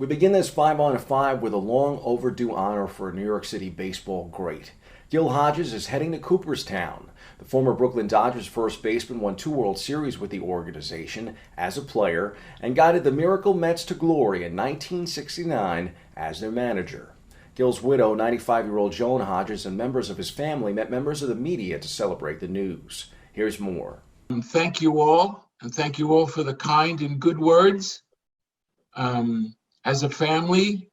We begin this 5 on 5 with a long overdue honor for a New York City baseball great. Gil Hodges is heading to Cooperstown. The former Brooklyn Dodgers first baseman won 2 World Series with the organization as a player and guided the Miracle Mets to glory in 1969 as their manager. Gil's widow, 95-year-old Joan Hodges, and members of his family met members of the media to celebrate the news. Here's more. Thank you all, and thank you all for the kind and good words. As a family,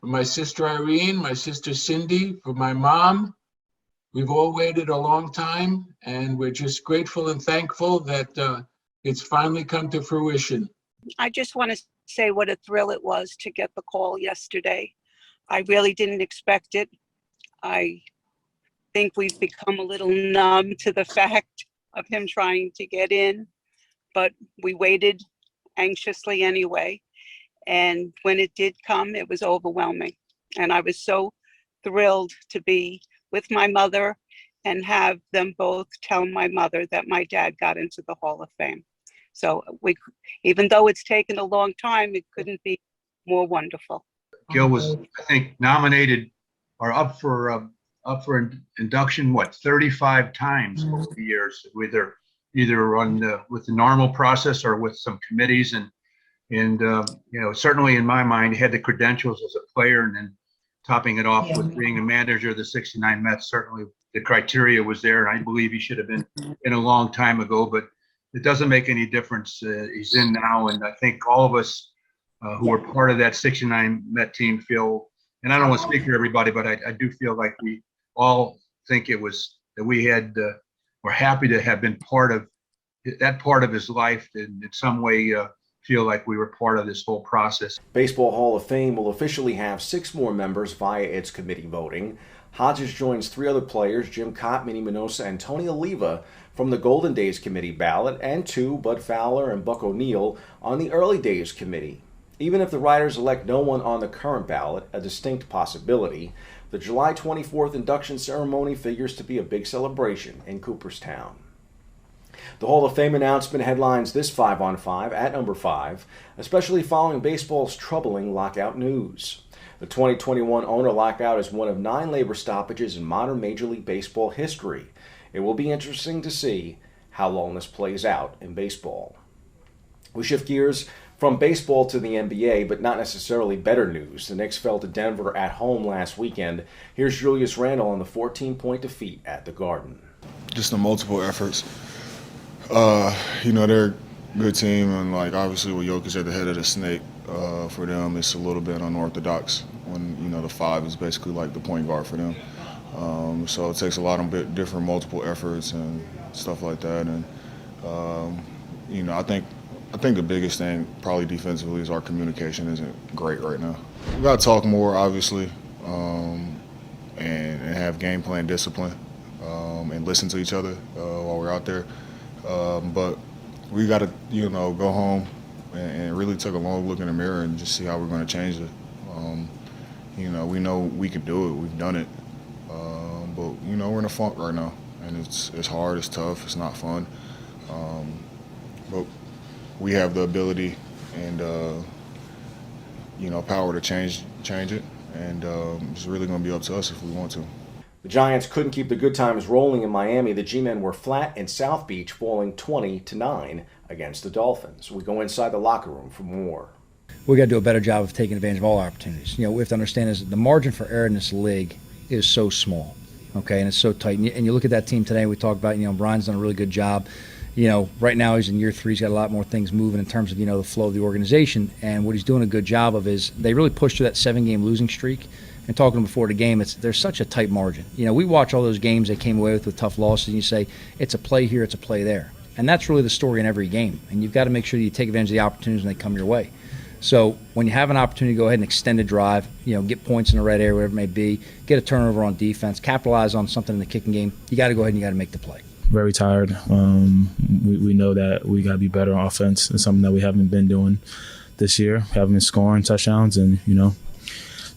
for my sister Irene, my sister Cindy, for my mom, we've all waited a long time, and we're just grateful and thankful that it's finally come to fruition. I just want to say what a thrill it was to get the call yesterday. I really didn't expect it. I think we've become a little numb to the fact of him trying to get in, but we waited anxiously anyway. And when it did come, it was overwhelming. And I was so thrilled to be with my mother and have them both tell my mother that my dad got into the Hall of Fame. So even though it's taken a long time, it couldn't be more wonderful. Gil was, I think, nominated or up for induction, 35 times over the years, either on with the normal process or with some committees. And certainly in my mind, he had the credentials as a player, and then topping it off with being a manager of the '69 Mets. Certainly the criteria was there, and I believe he should have been in a long time ago, but it doesn't make any difference. He's in now, and I think all of us who were part of that '69 Met team feel, and I don't want to speak for everybody, but I do feel like we all think it was that we had, we're happy to have been part of that part of his life, and in some way feel like we were part of this whole process. Baseball Hall of Fame will officially have 6 more members via its committee voting. Hodges joins 3 other players, Jim Cott, Minnie Minoso, and Tony Oliva, from the Golden Days Committee ballot, and 2, Bud Fowler and Buck O'Neill, on the Early Days Committee. Even if the writers elect no one on the current ballot, a distinct possibility, the July 24th induction ceremony figures to be a big celebration in Cooperstown. The Hall of Fame announcement headlines this 5 on 5 at number 5, especially following baseball's troubling lockout news. The 2021 owner lockout is one of 9 labor stoppages in modern Major League Baseball history. It will be interesting to see how long this plays out in baseball. We shift gears from baseball to the NBA, but not necessarily better news. The Knicks fell to Denver at home last weekend. Here's Julius Randle on the 14-point defeat at the Garden. Just the multiple efforts. They're a good team, and obviously with Jokic at the head of the snake, for them it's a little bit unorthodox when the 5 is basically like the point guard for them. So it takes a lot of different multiple efforts and stuff like that. And I think the biggest thing probably defensively is our communication isn't great right now. We got to talk more, obviously, and have game plan discipline, and listen to each other while we're out there. But we got to, go home and really take a long look in the mirror and just see how we're going to change it. We know we can do it. We've done it. But we're in a funk right now, and it's hard. It's tough. It's not fun. But we have the ability and power to change it, and it's really going to be up to us if we want to. The Giants couldn't keep the good times rolling in Miami. The G-men were flat in South Beach, falling 20-9 against the Dolphins. We go inside the locker room for more. We got to do a better job of taking advantage of all opportunities. We have to understand is the margin for error in this league is so small, okay, and it's so tight. And you look at that team today. We talked about, Brian's done a really good job. Right now he's in year 3. He's got a lot more things moving in terms of, the flow of the organization. And what he's doing a good job of is they really pushed through that 7-game losing streak. And talking before the game, there's such a tight margin. We watch all those games they came away with tough losses, and you say, it's a play here, it's a play there. And that's really the story in every game. And you've got to make sure that you take advantage of the opportunities when they come your way. So when you have an opportunity to go ahead and extend a drive, get points in the red area, whatever it may be, get a turnover on defense, capitalize on something in the kicking game, you got to go ahead and you got to make the play. Very tired. We know that we got to be better on offense. It's something that we haven't been doing this year. We haven't been scoring touchdowns, and,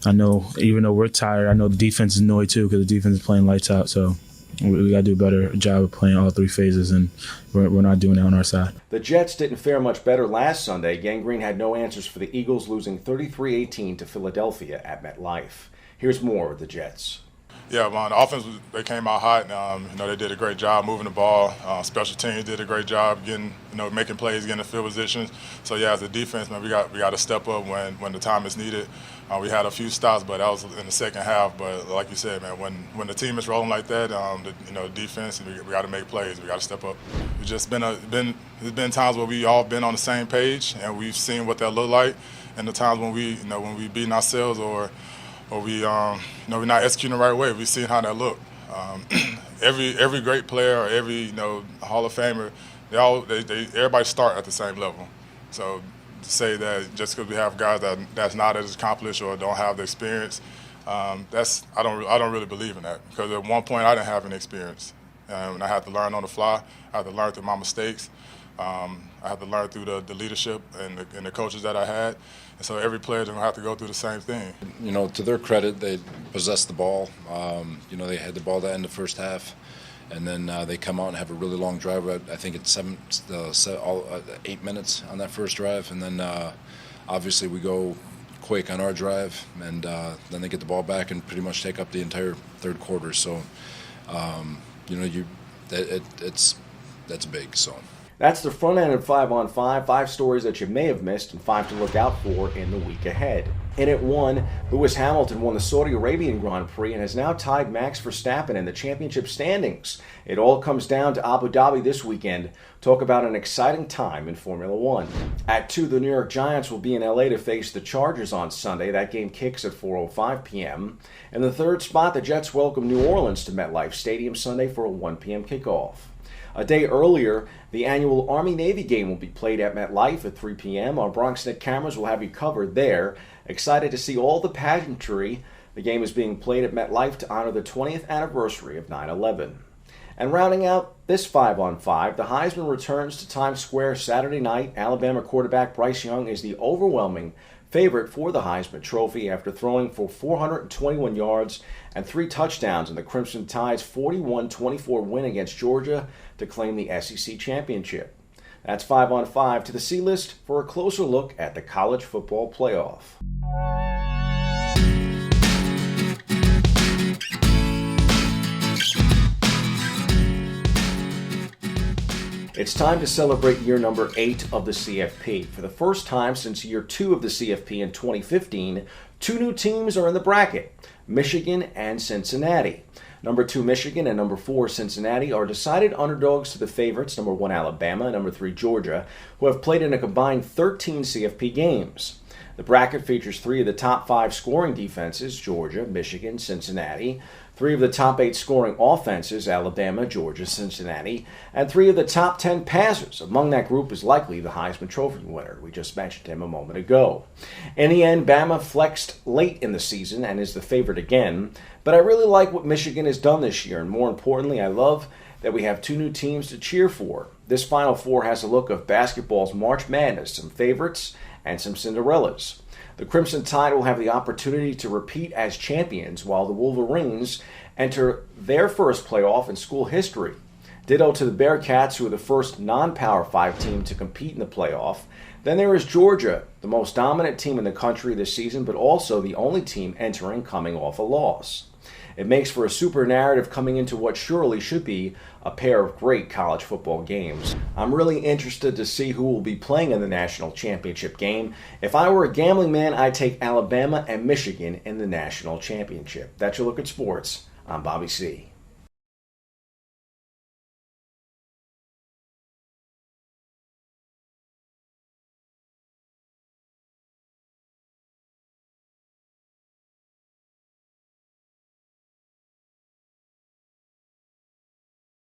I know even though we're tired, I know the defense is annoyed too because the defense is playing lights out. So we got to do a better job of playing all three phases, and we're not doing that on our side. The Jets didn't fare much better last Sunday. Gang Green had no answers for the Eagles, losing 33-18 to Philadelphia at MetLife. Here's more of the Jets. Yeah, man, the offense, they came out hot. They did a great job moving the ball. Special teams did a great job getting, making plays, getting in field positions. So, yeah, as a defense, man, we got to step up when the time is needed. We had a few stops, but that was in the second half. But like you said, man, when the team is rolling like that, the defense, we got to make plays. We got to step up. It's just there's been times where we all been on the same page, and we've seen what that look like. And the times when we beating ourselves or we we're not executing the right way, we've seen how that look. Every great player or every Hall of Famer, everybody start at the same level. So to say that just because we have guys that's not as accomplished or don't have the experience, I don't really believe in that, because at one point I didn't have any experience, and I had to learn on the fly. I had to learn through my mistakes. I had to learn through the leadership and the coaches that I had. And so every player is going to have to go through the same thing. To their credit, they possessed the ball. They had the ball at the end of the first half. And then they come out and have a really long drive. I think it's 8 minutes on that first drive. And then obviously we go quick on our drive. And then they get the ball back and pretty much take up the entire third quarter. So, that's big. So. That's the front end of 5-on-5, 5 stories that you may have missed and 5 to look out for in the week ahead. In at 1, Lewis Hamilton won the Saudi Arabian Grand Prix and has now tied Max Verstappen in the championship standings. It all comes down to Abu Dhabi this weekend. Talk about an exciting time in Formula One. At 2, the New York Giants will be in LA to face the Chargers on Sunday. That game kicks at 4:05 p.m. In the third spot, the Jets welcome New Orleans to MetLife Stadium Sunday for a 1 p.m. kickoff. A day earlier, the annual Army-Navy game will be played at MetLife at 3 p.m. Our BronxNet cameras will have you covered there. Excited to see all the pageantry. The game is being played at MetLife to honor the 20th anniversary of 9/11. And rounding out this 5-on-5, the Heisman returns to Times Square Saturday night. Alabama quarterback Bryce Young is the overwhelming favorite for the Heisman Trophy after throwing for 421 yards and 3 touchdowns in the Crimson Tide's 41-24 win against Georgia to claim the SEC championship. That's 5-on-5 to the C-List for a closer look at the college football playoff. It's time to celebrate year number 8 of the CFP. For the first time since year 2 of the CFP in 2015, 2 new teams are in the bracket, Michigan and Cincinnati. Number 2 Michigan and number 4 Cincinnati are decided underdogs to the favorites, number 1 Alabama and number 3 Georgia, who have played in a combined 13 CFP games. The bracket features 3 of the top 5 scoring defenses, Georgia, Michigan, Cincinnati, 3 of the top 8 scoring offenses, Alabama, Georgia, Cincinnati, and 3 of the top 10 passers. Among that group is likely the Heisman Trophy winner. We just mentioned him a moment ago. In the end, Bama flexed late in the season and is the favorite again, but I really like what Michigan has done this year, and more importantly, I love that we have 2 new teams to cheer for. This Final Four has a look of basketball's March Madness, some favorites and some Cinderellas. The Crimson Tide will have the opportunity to repeat as champions, while the Wolverines enter their first playoff in school history. Ditto to the Bearcats, who are the first non-Power 5 team to compete in the playoff. Then there is Georgia, the most dominant team in the country this season, but also the only team entering coming off a loss. It makes for a super narrative coming into what surely should be a pair of great college football games. I'm really interested to see who will be playing in the national championship game. If I were a gambling man, I'd take Alabama and Michigan in the national championship. That's your look at sports. I'm Bobby C.